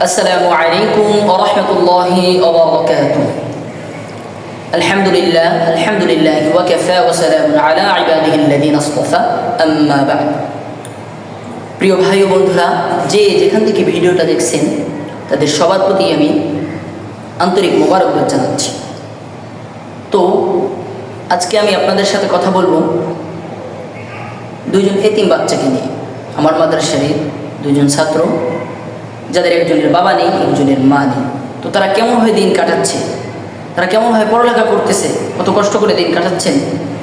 السلام عليكم ورحمة الله وبركاته. الحمد لله وكفى وسلام على عباده الذين اصطفى أما بعد. প্রিয় ভাই ও বন্ধুরা, যে যেখান থেকে ভিডিওটা দেখছেন তাদের সবার প্রতি আমি আন্তরিক মোবারকবাদ জানাচ্ছি। তো আজকে আমি আপনাদের সাথে কথা বলবো দুইজন এতিম বাচ্চাকে নিয়ে। আমার মাদ্রাসার দুইজন ছাত্র, যাদের একজনের বাবা নেই, একজনের মা নেই। তো তারা কেমনভাবে দিন কাটাচ্ছে, তারা কেমনভাবে পড়ালেখা করতেছে, কত কষ্ট করে দিন কাটাচ্ছেন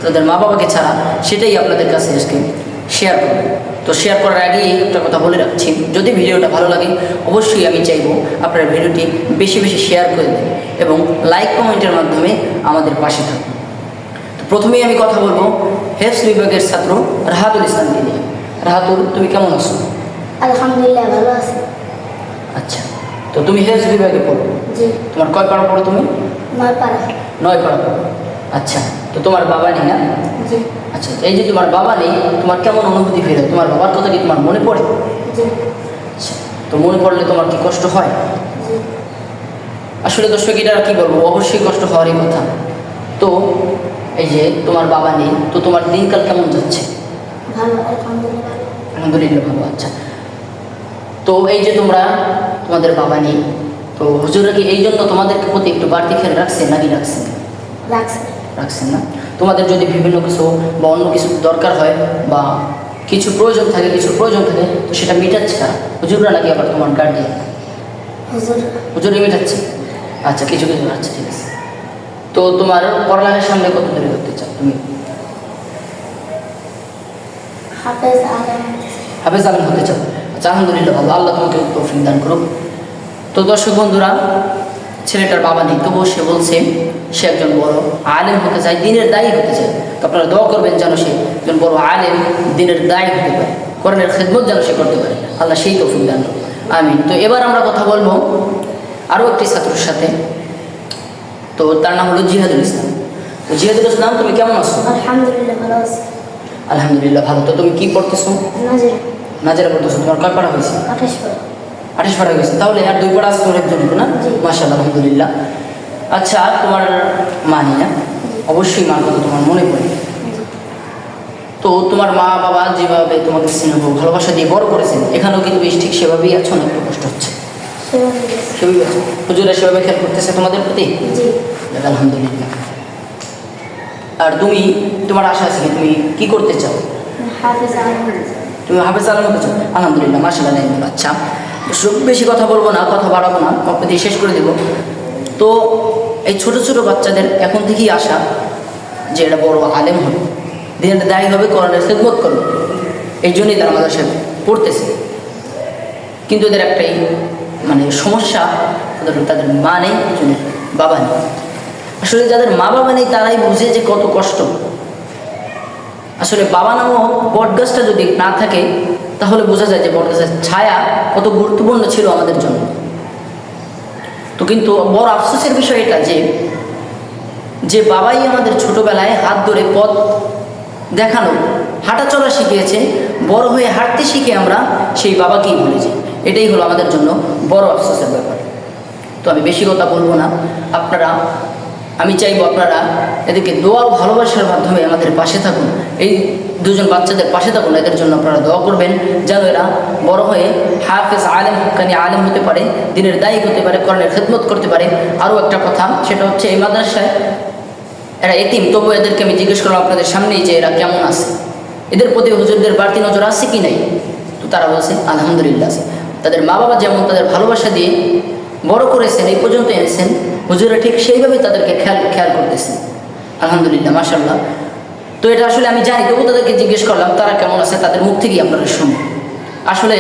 তাদের মা বাবাকে ছাড়া, সেটাই আপনাদের কাছে আজকে শেয়ার করব। তো শেয়ার করার আগেই একটা কথা বলে রাখছি, যদি ভিডিওটা ভালো লাগে অবশ্যই আমি চাইবো আপনারা ভিডিওটি বেশি বেশি শেয়ার করে দেন এবং লাইক কমেন্টের মাধ্যমে আমাদের পাশে থাকুন। তো প্রথমেই আমি কথা বলবো হেফজ বিভাগের ছাত্র রাহাতুল ইসলামকে নিয়ে। রাহাতুল, তুমি কেমন আছো? আলহামদুলিল্লাহ, ভালো আছি। আচ্ছা, তো তুমি হেফজ বিভাগে পড়ো? জি। তোমার কয় পাড়া পড়ো তুমি? 9 পারা। 9 পাড়া পড়ো। আচ্ছা, তো তোমার বাবা নেই না? জি। আচ্ছা, এই যে তোমার বাবা নেই, তোমার কেমন অনুভূতি ফিরে? তোমার বাবার কথা কি তোমার মনে পড়ে? জি। আচ্ছা, তো মনে পড়লে তোমার কি কষ্ট হয়? জি। আসলে দর্শক, এটা কি বলবো, অবশ্যই কষ্ট হওয়ারই কথা। তো এই যে তোমার বাবা নেই, তো তোমার দিনকাল কেমন যাচ্ছে? ভালো, আলহামদুলিল্লাহ। আলহামদুলিল্লাহ, ভালো। আচ্ছা, তো এই যে তোমাদের বাবা নেই, তো হুজুররা কি এই জন্য তোমাদেরকে প্রতি একটু বাড়তি খেয়াল রাখছেন নাকি রাখছেন? রাখছেন না? তোমাদের যদি বিভিন্ন কিছু বা অন্য কিছু দরকার হয় বা কিছু প্রয়োজন থাকে তো সেটা মেটাচ্ছে কারা? হুজুররা নাকি আবার তোমার গার্ডিয়ান? হুজুরই মেটাচ্ছে। আচ্ছা, কিছু আচ্ছা, ঠিক আছে। তো তোমার পড়ালেখার সামনে কত দূরে করতে চাও তুমি? হাফেজ আলেম হতে চাও? আচ্ছা, আলহামদুলিল্লাহ, ভালো। আল্লাহ তোমাকে তৌফিক দান করুক। তো দর্শক বন্ধুরা, ছেলেটার বাবা নেই, তবুও সে বলছে সে একজন বড় আলেম হতে চায়, দিনের দায়ী হতে চায়। তো আপনারা দোয়া করবেন যেন সে একজন বড় আলেম, দিনের দায়ী হতে পারে, কোরআনের খেদমত যেন সে করতে পারে। আল্লাহ সেই তৌফিক দান করুক, আমিন। তো এবার আমরা কথা বলবো আরও একটি ছাত্রের সাথে। তো তার নাম হলো জিহাদুল ইসলাম। তো জিহাদুল ইসলাম, তুমি কেমন আছো? আলহামদুলিল্লাহ, ভালো আছি। আলহামদুলিল্লাহ, ভালো। তো তুমি কি পড়তেছো? নাজেরা পড়তেছো। তোমার কয় পাড়া হয়েছে? 28 পারা। 28 পাড়া হয়েছে। তাহলে আর 2 পাড়া আছে তোমার একজন, না? মাশাআল্লাহ, আলহামদুলিল্লাহ। আচ্ছা, তোমার মা নেই না? অবশ্যই মার কথা তোমার মনে পড়ে। তো তোমার মা বাবা যেভাবে তোমাকে স্নেহ ভালোবাসা দিয়ে বড় করেছেন, এখানেও কিন্তু বেশ ঠিক সেভাবেই আছো না? একটু কষ্ট হচ্ছে? সেভাবেই আছো। হুজুরা সেভাবে খেয়াল করতেছে তোমাদের প্রতি? জি। আলহামদুলিল্লাহ। আর তুমি, তোমার আশা আছে কি, তুমি কি করতে চাও? হাফেজ আলেম। তুমি হাফেজ আলেম হতে চাও? আলহামদুলিল্লাহ, মাশাআল্লাহ। আচ্ছা, বেশি কথা বলবো না, কথা বাড়াবো না, আপনাদের শেষ করে দেব। তো এই ছোট ছোট বাচ্চাদের এখন থেকেই আশা যে এরা বড় আলেম হবে, দিনের দায়ী হবে, কোরআনের খেদমত করবে। এই জন্যই তারা আমাদের সাথে পড়তেছে। কিন্তু এদের একটাই সমস্যা, তাদের মা নেই, একজনের বাবা নেই। আসলে যাদের মা বাবা নেই তারাই বুঝে যে কত কষ্ট। আসলে বাবা নামক বটগাছটা যদি না থাকে তাহলে বোঝা যায় যে বটগাছের ছায়া কত গুরুত্বপূর্ণ ছিল আমাদের জন্য। তো কিন্তু বড় আফসোসের বিষয় এটা যে বাবাই আমাদের ছোটবেলায় হাত ধরে পথ দেখানো, হাঁটা চলা শিখিয়েছে, বড় হয়ে হাঁটতে শিখে আমরা সেই বাবাকেই ভুলে যাই। এটাই হলো আমাদের জন্য বড় আফসোসের ব্যাপার। তো আমি বেশি কথা বলবো না। আমি চাইবো আপনারা এদেরকে দোয়া ও ভালোবাসার মাধ্যমে আমাদের পাশে থাকুন। এই দুজন বাচ্চাদের পাশে থাকুন, এদের জন্য আপনারা দোয়া করবেন যেন এরা বড় হয়ে হাফেজ আলেম, হক্কানি আলেম হতে পারে, দিনের দায়ী হতে পারে, কোরআনের খেদমত করতে পারে। আরও একটা কথা, সেটা হচ্ছে এই মাদ্রাসায় এরা এতিম, তবু এদেরকে আমি জিজ্ঞেস করলাম আপনাদের সামনেই যে এরা কেমন আছে, এদের প্রতি হুজুরদের বাড়তি নজর আছে কি নাই? তো তারা বলছে আলহামদুলিল্লাহ আছে। তাদের মা বাবা যেমন তাদের ভালোবাসা দিয়ে বড় করেছেন, এই পর্যন্ত এনেছেন, হুজুরা ঠিক সেইভাবে তাদেরকে খেয়াল করতেছেন। আলহামদুলিল্লাহ, মাশাআল্লাহ। তো এটা আসলে আমি জানি, তবু তাদেরকে জিজ্ঞেস করলাম তারা কেমন আছে, তাদের মুখ থেকেই আপনারা শুনুন। আসলে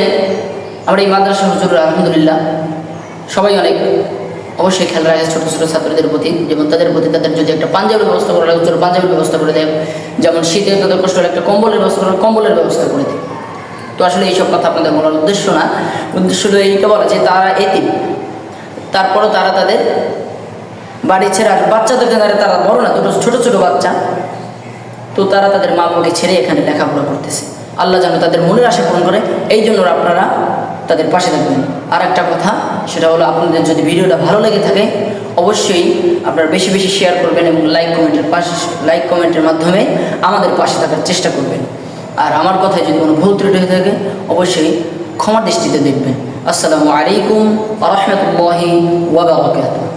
আমরা এই মাদ্রাসা হুজুররা আলহামদুলিল্লাহ সবাই অনেক অবশ্যই খেয়াল রাখে ছোটো ছোটো ছাত্রদের প্রতি। যেমন তাদের প্রতি তাদের যদি একটা পাঞ্জাবির ব্যবস্থা করা লাগে, পাঞ্জাবির ব্যবস্থা করে দেয়। যেমন শীতে তাদের কষ্ট হলে একটা কম্বলের ব্যবস্থা করে কম্বলের ব্যবস্থা করে দেয়। তো আসলে এইসব কথা আপনাদের বলার উদ্দেশ্য না, উদ্দেশ্য হলো এইটা বলা যে তারা এতিম, তারপরও তারা তাদের বাড়ি ছেড়ে আর বাচ্চাদেরকে তারা বড় না, দুটো ছোটো ছোটো বাচ্চা, তো তারা তাদের মা বাবাকে ছেড়ে এখানে লেখাপড়া করতেছে। আল্লাহ যেন তাদের মনের আশা পূরণ করে, এই জন্য আপনারা তাদের পাশে থাকবেন। আর একটা কথা, সেটা হলো আপনাদের যদি ভিডিওটা ভালো লেগে থাকে অবশ্যই আপনারা বেশি বেশি শেয়ার করবেন এবং লাইক কমেন্টের মাধ্যমে আমাদের পাশে থাকার চেষ্টা করবেন। আর আমার কথায় যদি কোনো ভুল ত্রুটি হয়ে থাকে অবশ্যই ক্ষমার দৃষ্টিতে দেখবেন। আসসালামু আলাইকুম ওয়া রাহমাতুল্লাহি ওয়া বারাকাতুহু।